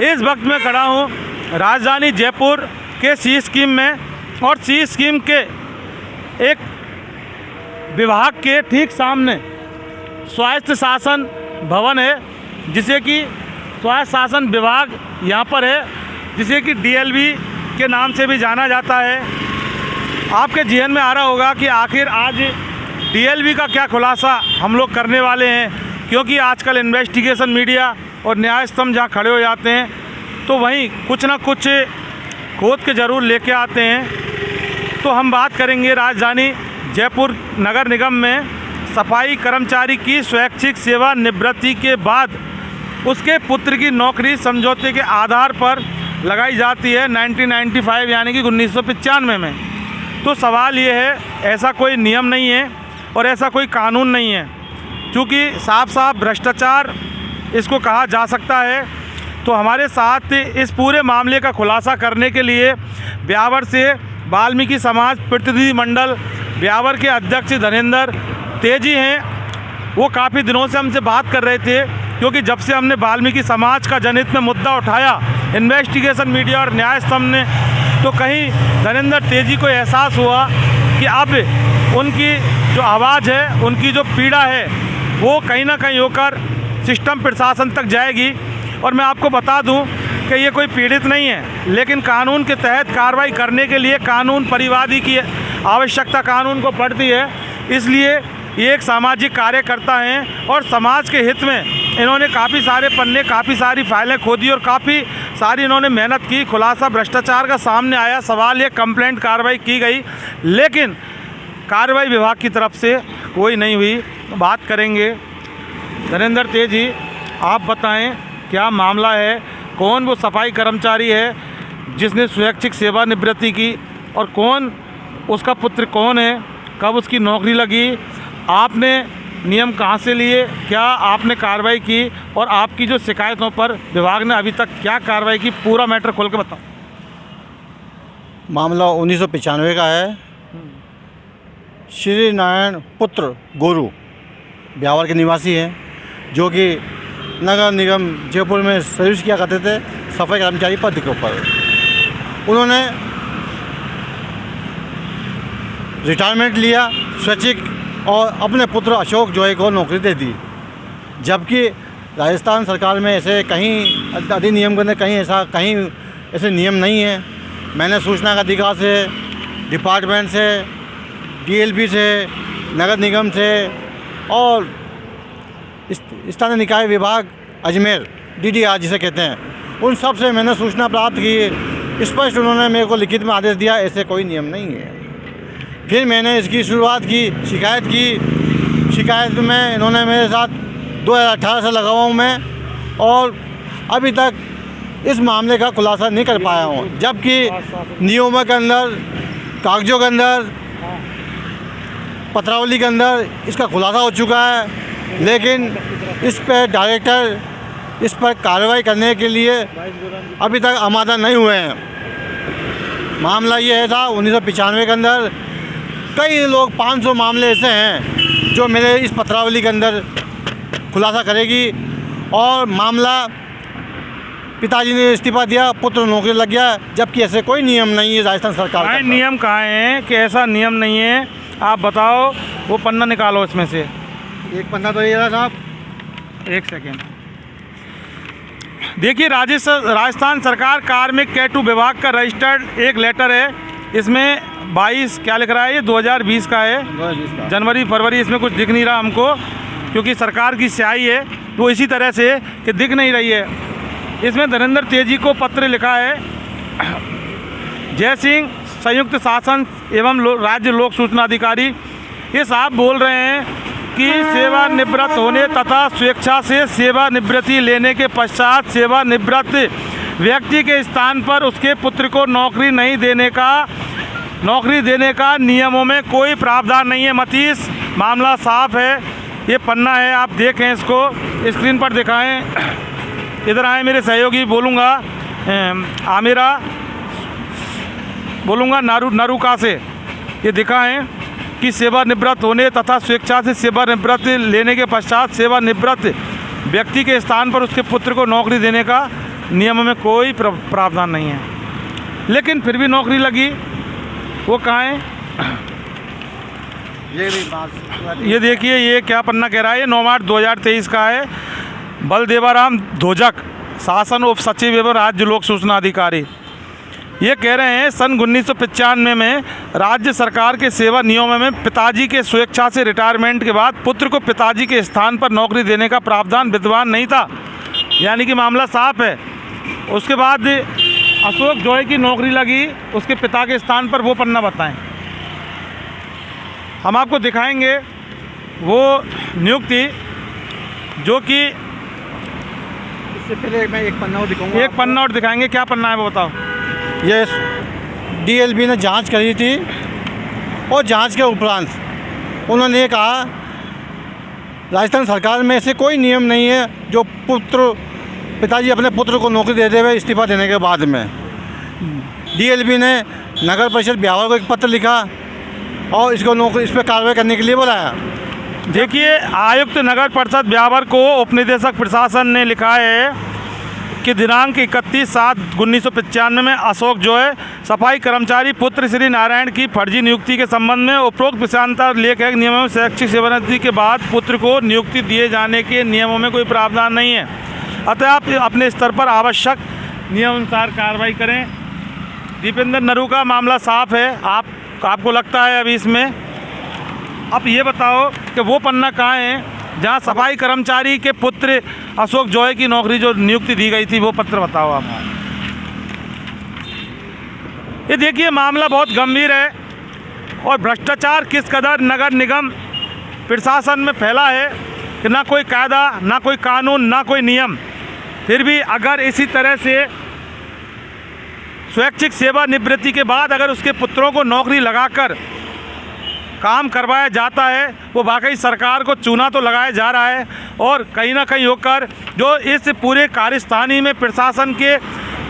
इस वक्त मैं खड़ा हूँ राजधानी जयपुर के सी स्कीम में, और सी स्कीम के एक विभाग के ठीक सामने स्वायत्त शासन भवन है, जिसे कि स्वायत्त शासन विभाग यहाँ पर है, जिसे कि डीएलवी के नाम से भी जाना जाता है। आपके जहन में आ रहा होगा कि आखिर आज डीएलवी का क्या खुलासा हम लोग करने वाले हैं, क्योंकि आजकल इन्वेस्टिगेशन मीडिया और न्याय स्तंभ जहाँ खड़े हो जाते हैं तो वहीं कुछ ना कुछ खोद के ज़रूर लेके आते हैं। तो हम बात करेंगे राजधानी जयपुर नगर निगम में सफाई कर्मचारी की स्वैच्छिक सेवानिवृत्ति के बाद उसके पुत्र की नौकरी समझौते के आधार पर लगाई जाती है 1995 यानी कि 1995 में। तो सवाल ये है, ऐसा कोई नियम नहीं है और ऐसा कोई कानून नहीं है, क्योंकि साफ साफ भ्रष्टाचार इसको कहा जा सकता है। तो हमारे साथ इस पूरे मामले का खुलासा करने के लिए ब्यावर से वाल्मीकि समाज प्रतिनिधि मंडल ब्यावर के अध्यक्ष धनेंद्र तेजी हैं। वो काफ़ी दिनों से हमसे बात कर रहे थे, क्योंकि जब से हमने वाल्मीकि समाज का जनहित में मुद्दा उठाया इन्वेस्टिगेशन मीडिया और न्याय स्तंभ ने, तो कहीं धनेंद्र तेजी को एहसास हुआ कि अब उनकी जो आवाज़ है, उनकी जो पीड़ा है, वो कहीं ना कहीं होकर सिस्टम प्रशासन तक जाएगी। और मैं आपको बता दूं कि ये कोई पीड़ित नहीं है, लेकिन कानून के तहत कार्रवाई करने के लिए कानून परिवादी की आवश्यकता कानून को पड़ती है। इसलिए ये एक सामाजिक कार्यकर्ता हैं और समाज के हित में इन्होंने काफ़ी सारे पन्ने, काफ़ी सारी फाइलें खोदी और काफ़ी सारी इन्होंने मेहनत की। खुलासा भ्रष्टाचार का सामने आया, सवाल ये कंप्लेंट कार्रवाई की गई, लेकिन कार्रवाई विभाग की तरफ से कोई नहीं हुई। बात करेंगे धनेंद्र तेजी, आप बताएं क्या मामला है, कौन वो सफाई कर्मचारी है जिसने स्वैच्छिक सेवानिवृत्ति की, और कौन उसका पुत्र कौन है, कब उसकी नौकरी लगी, आपने नियम कहाँ से लिए, क्या आपने कार्रवाई की, और आपकी जो शिकायतों पर विभाग ने अभी तक क्या कार्रवाई की, पूरा मैटर खोल के बताओ। मामला 1995 का है। श्री नारायण पुत्र गोरू ब्यावर के निवासी हैं, जो कि नगर निगम जयपुर में सर्विस किया करते थे सफाई कर्मचारी पद के ऊपर। उन्होंने रिटायरमेंट लिया स्वैच्छिक और अपने पुत्र अशोक जोए को नौकरी दे दी, जबकि राजस्थान सरकार में ऐसे कहीं अधिनियम के अंदर कहीं ऐसे नियम नहीं है। मैंने सूचना का अधिकार से, डिपार्टमेंट से, डीएलवी से, नगर निगम से और स्थानीय निकाय विभाग अजमेर डीडीआर जिसे कहते हैं, उन सब से मैंने सूचना प्राप्त की। स्पष्ट उन्होंने मेरे को लिखित में आदेश दिया ऐसे कोई नियम नहीं है। फिर मैंने इसकी शुरुआत की, शिकायत की। शिकायत में इन्होंने मेरे साथ 2018 से लगा हुआ हूँ मैं, और अभी तक इस मामले का खुलासा नहीं कर पाया हूँ, जबकि नियमों के अंदर, कागजों के अंदर, पत्रावली के अंदर इसका खुलासा हो चुका है। लेकिन इस पर डायरेक्टर इस पर कार्रवाई करने के लिए अभी तक आमादा नहीं हुए हैं। मामला ये है था 1995 के अंदर कई लोग 500 मामले ऐसे हैं जो मेरे इस पत्रावली के अंदर खुलासा करेगी। और मामला पिताजी ने इस्तीफा दिया, पुत्र नौकरी लग गया, जबकि ऐसे कोई नियम नहीं है राजस्थान सरकार का। नियम कहाँ है कि ऐसा नियम नहीं है? आप बताओ, वो पन्ना निकालो इसमें से। एक पन्ना तो ये रहा साहब, एक सेकेंड। देखिए, राजस्थान सरकार कार्मिक कैटू विभाग का रजिस्टर्ड एक लेटर है। इसमें 22 क्या लिख रहा है, ये 2020 का है। जनवरी फरवरी इसमें कुछ दिख नहीं रहा हमको, क्योंकि सरकार की स्याही है तो इसी तरह से कि दिख नहीं रही है। इसमें धनेंद्र तेजी को पत्र लिखा है जय सिंह, संयुक्त शासन एवं राज्य लोक सूचना अधिकारी। ये साहब बोल रहे हैं कि सेवानिवृत्त होने तथा स्वेच्छा से सेवानिवृत्ति लेने के पश्चात सेवानिवृत्त व्यक्ति के स्थान पर उसके पुत्र को नौकरी देने का नियमों में कोई प्रावधान नहीं है। मतीस, मामला साफ है। ये पन्ना है, आप देखें, इसको स्क्रीन पर दिखाएं। इधर आए मेरे सहयोगी, बोलूँगा आमिरा, बोलूँगा नरुका से। ये दिखाएं कि सेवानिवृत्त होने तथा स्वेच्छा से सेवानिवृत्ति लेने के पश्चात सेवानिवृत्त व्यक्ति के स्थान पर उसके पुत्र को नौकरी देने का नियमों में कोई प्रावधान नहीं है, लेकिन फिर भी नौकरी लगी। वो कहाँ है? ये देखिए, ये क्या पन्ना कह रहा है, ये 9 मार्च 2023 का है। बलदेवाराम ध्वजक, शासन उप सचिव एवं राज्य लोक सूचना अधिकारी, ये कह रहे हैं सन 1995 में राज्य सरकार के सेवा नियमों में पिताजी के स्वेच्छा से रिटायरमेंट के बाद पुत्र को पिताजी के स्थान पर नौकरी देने का प्रावधान विद्यमान नहीं था, यानी कि मामला साफ है। उसके बाद अशोक जॉय की नौकरी लगी उसके पिता के स्थान पर, वो पन्ना बताएं। हम आपको दिखाएंगे वो नियुक्ति, जो कि इससे पहले मैं एक पन्ना और दिखाऊंगा। एक पन्ना और दिखाएंगे। क्या पन्ना है वो बताओ। ये डीएलबी ने जांच करी थी और जांच के उपरांत उन्होंने ये कहा राजस्थान सरकार में ऐसे कोई नियम नहीं है जो पिताजी अपने पुत्र को नौकरी देते हुए इस्तीफा देने के बाद में। डीएलबी ने नगर परिषद ब्यावर को एक पत्र लिखा और इस पर कार्रवाई करने के लिए बुलाया। देखिए, आयुक्त नगर परिषद ब्यावर को उपनिदेशक प्रशासन ने लिखा है कि दिनांक 31/7/1995 में अशोक जॉय सफाई कर्मचारी पुत्र श्री नारायण की फर्जी नियुक्ति के संबंध में उपरोक्त विषयांतर लेख नियमों में शैक्षिक सेवानिवृत्ति के बाद पुत्र को नियुक्ति दिए जाने के नियमों में कोई प्रावधान नहीं है, अतः आप अपने स्तर पर आवश्यक नियमानुसार कार्रवाई करें। दीपेंद्र नरू का मामला साफ है। आपको लगता है अभी इसमें, अब ये बताओ कि वो पन्ना कहाँ है जहाँ सफाई कर्मचारी के पुत्र अशोक जॉय की नौकरी जो नियुक्ति दी गई थी, वो पत्र बताओ आप। ये देखिए, मामला बहुत गंभीर है और भ्रष्टाचार किस कदर नगर निगम प्रशासन में फैला है कि ना कोई कायदा, ना कोई कानून, ना कोई नियम। फिर भी अगर इसी तरह से स्वैच्छिक सेवानिवृत्ति के बाद अगर उसके पुत्रों को नौकरी लगाकर काम करवाया जाता है, वो वाकई सरकार को चूना तो लगाया जा रहा है। और कहीं ना कहीं होकर जो इस पूरे कार्यस्थानी में प्रशासन के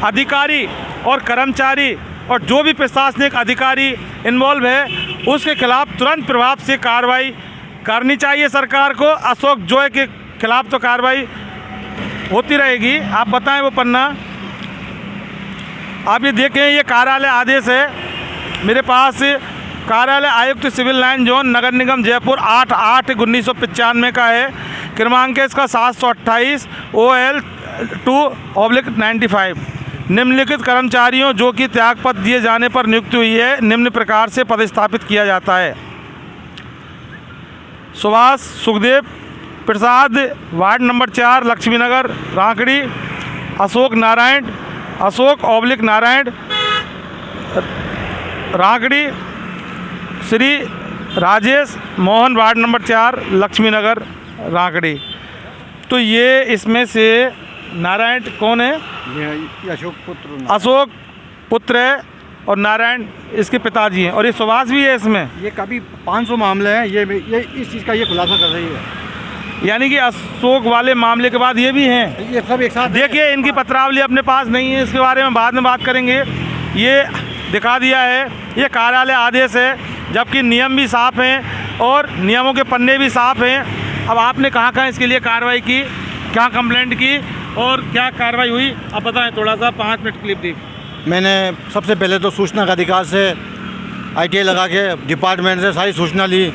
अधिकारी और कर्मचारी और जो भी प्रशासनिक अधिकारी इन्वॉल्व है, उसके खिलाफ तुरंत प्रभाव से कार्रवाई करनी चाहिए सरकार को। अशोक जॉय के खिलाफ तो कार्रवाई होती रहेगी। आप बताएं वो पन्ना। आप ये देखें, ये कार्यालय आदेश है मेरे पास, कार्यालय आयुक्त सिविल लाइन जोन नगर निगम जयपुर 8/8/1995 का है। क्रमांक है इसका 728 OL2/95। निम्नलिखित कर्मचारियों जो कि त्यागपत्र दिए जाने पर नियुक्ति हुई है, निम्न प्रकार से पदस्थापित किया जाता है। Subhash Sukhdev Prasad, ward number 4, Lakshminagar, Rankadi. Ashok Narayan, Rankadi. Shri Rajesh Mohan, ward number 4, Lakshminagar, Rankadi. तो ये इसमें से नारायण कौन है? अशोक पुत्र है और नारायण इसके पिताजी हैं, और ये सुभाष भी है इसमें। ये कभी 500 मामले हैं, ये इस चीज़ का ये खुलासा कर रही है, यानी कि अशोक वाले मामले के बाद ये भी हैं। ये सब एक साथ। देखिए, इनकी पत्रावली अपने पास नहीं है, इसके बारे में बाद में बात करेंगे। ये दिखा दिया है, ये कार्यालय आदेश है, जबकि नियम भी साफ हैं और नियमों के पन्ने भी साफ हैं। अब आपने कहाँ इसके लिए कार्रवाई की, क्या कंप्लेंट की और क्या कार्रवाई हुई, आप बताएं थोड़ा सा। 5 मिनट क्लिप दी। मैंने सबसे पहले तो सूचना का अधिकार से ITA लगा के डिपार्टमेंट से सारी सूचना ली।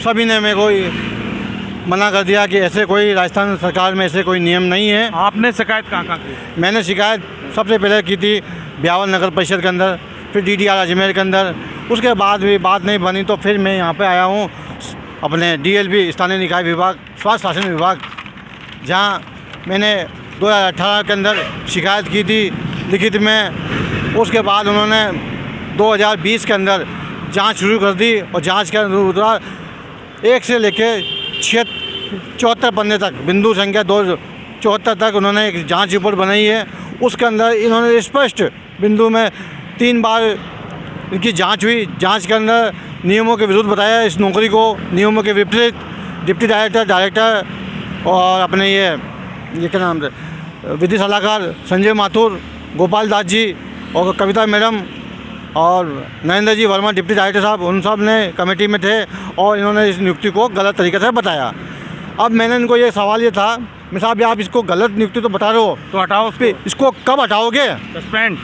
सभी ने मेरे को मना कर दिया कि ऐसे कोई राजस्थान सरकार में ऐसे कोई नियम नहीं है। आपने शिकायत कहाँ की? मैंने शिकायत सबसे पहले की थी ब्यावर नगर परिषद के अंदर, फिर DDR अजमेर के अंदर। उसके बाद भी बात नहीं बनी तो फिर मैं यहाँ पे आया हूँ अपने DLB स्थानीय निकाय विभाग, स्वास्थ्य शासन विभाग, जहाँ मैंने 2018 के अंदर शिकायत की थी लिखित में। उसके बाद उन्होंने 2020 के अंदर जांच शुरू कर दी और जांच के अनुसार 1 से लेके 74 पन्ने तक, बिंदु संख्या 274 तक उन्होंने एक जांच रिपोर्ट बनाई है। उसके अंदर इन्होंने स्पष्ट बिंदु में 3 बार इनकी जांच हुई। जांच के अंदर नियमों के विरुद्ध बताया इस नौकरी को, नियमों के विपरीत डिप्टी डायरेक्टर और अपने ये क्या नाम है, विधि सलाहकार संजय माथुर, गोपाल दास जी और कविता मैडम और नरेंद्र जी वर्मा डिप्टी डायरेक्टर साहब, उन सब ने कमेटी में थे और इन्होंने इस नियुक्ति को गलत तरीके से बताया। अब मैंने इनको ये सवाल ये था, साहब आप इसको गलत नियुक्ति तो बता रहे हो, तो हटाओ उसको, इसको कब हटाओगे?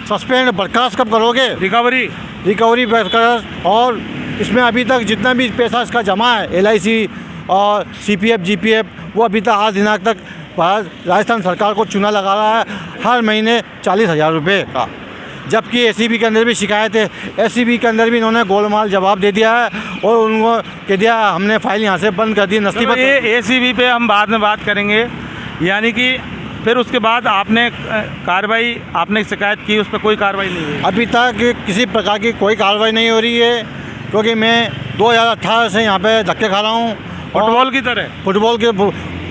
सस्पेंड बर्खास्त कब करोगे? रिकवरी बर्खास्त। और इसमें अभी तक जितना भी पैसा इसका जमा है, LIC और CPF GPF, वो अभी तक आज दिनांक तक राजस्थान सरकार को चूना लगा रहा है हर महीने 40,000 रुपये का। जबकि ACB के अंदर भी शिकायत है, SCB के अंदर भी इन्होंने गोलमाल जवाब दे दिया है और उनको कह दिया हमने फाइल यहाँ से बंद कर दी। नसीबत ये ACB पे हम बाद में बात करेंगे। यानी कि फिर उसके बाद आपने कार्रवाई, आपने शिकायत की, उस पर कोई कार्रवाई नहीं हुई? अभी तक किसी प्रकार की कोई कार्रवाई नहीं हो रही है, क्योंकि मैं 2018 से यहाँ पे धक्के खा रहा हूँ। फुटबॉल की तरह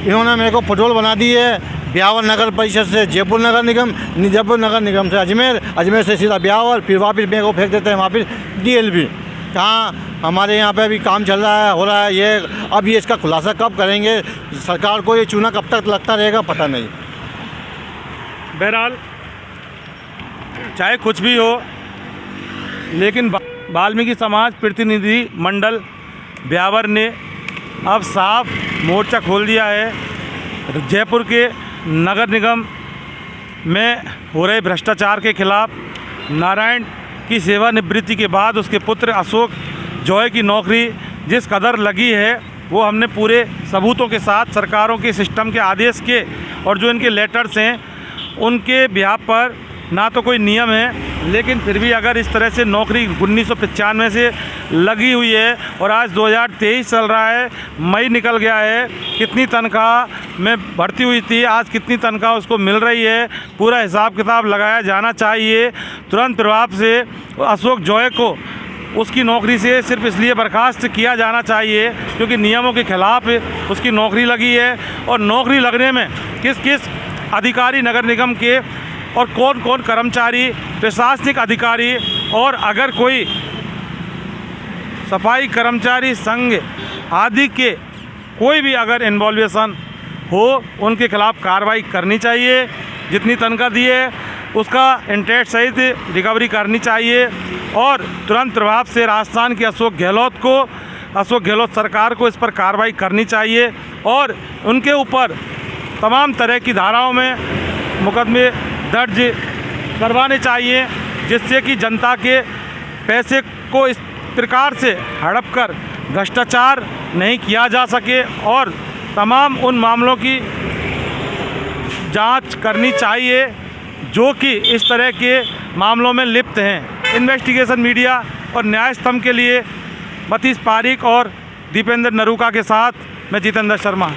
इन्होंने मेरे को फुटबॉल बना दी है। ब्यावर नगर परिषद से जयपुर नगर निगम से अजमेर से सीधा ब्यावर, फिर वापस मेरे को फेंक देते हैं वापस DLB। कहाँ हमारे यहाँ पे अभी काम चल रहा है, हो रहा है ये। अब ये इसका खुलासा कब करेंगे? सरकार को ये चूना कब तक लगता रहेगा पता नहीं। बहरहाल चाहे कुछ भी हो, लेकिन वाल्मीकि समाज प्रतिनिधि मंडल ब्यावर ने अब साफ मोर्चा खोल दिया है जयपुर के नगर निगम में हो रहे भ्रष्टाचार के खिलाफ। नारायण की सेवानिवृत्ति के बाद उसके पुत्र अशोक जॉय की नौकरी जिस कदर लगी है, वो हमने पूरे सबूतों के साथ, सरकारों के सिस्टम के आदेश के और जो इनके लेटर्स हैं उनके बिहाफ पर, ना तो कोई नियम है, लेकिन फिर भी अगर इस तरह से नौकरी 1995 से लगी हुई है और आज 2023 चल रहा है, मई निकल गया है, कितनी तनख्वाह में भर्ती हुई थी, आज कितनी तनख्वाह उसको मिल रही है, पूरा हिसाब किताब लगाया जाना चाहिए। तुरंत प्रभाव से अशोक जॉय को उसकी नौकरी से सिर्फ इसलिए बर्खास्त किया जाना चाहिए क्योंकि नियमों के खिलाफ उसकी नौकरी लगी है। और नौकरी लगने में किस किस अधिकारी नगर निगम के और कौन कौन कर्मचारी, प्रशासनिक अधिकारी, और अगर कोई सफाई कर्मचारी संघ आदि के कोई भी अगर इन्वॉल्वेशन हो, उनके खिलाफ कार्रवाई करनी चाहिए। जितनी तनख्वाह दी है उसका इंटरेस्ट सहित रिकवरी करनी चाहिए और तुरंत प्रभाव से राजस्थान के अशोक गहलोत सरकार को इस पर कार्रवाई करनी चाहिए और उनके ऊपर तमाम तरह की धाराओं में मुकदमे दर्ज करवाने चाहिए, जिससे कि जनता के पैसे को इस प्रकार से हड़प कर भ्रष्टाचार नहीं किया जा सके और तमाम उन मामलों की जांच करनी चाहिए जो कि इस तरह के मामलों में लिप्त हैं। इन्वेस्टिगेशन मीडिया और न्याय स्तंभ के लिए मतीश पारिक और दीपेंद्र नरूका के साथ मैं जितेंद्र शर्मा।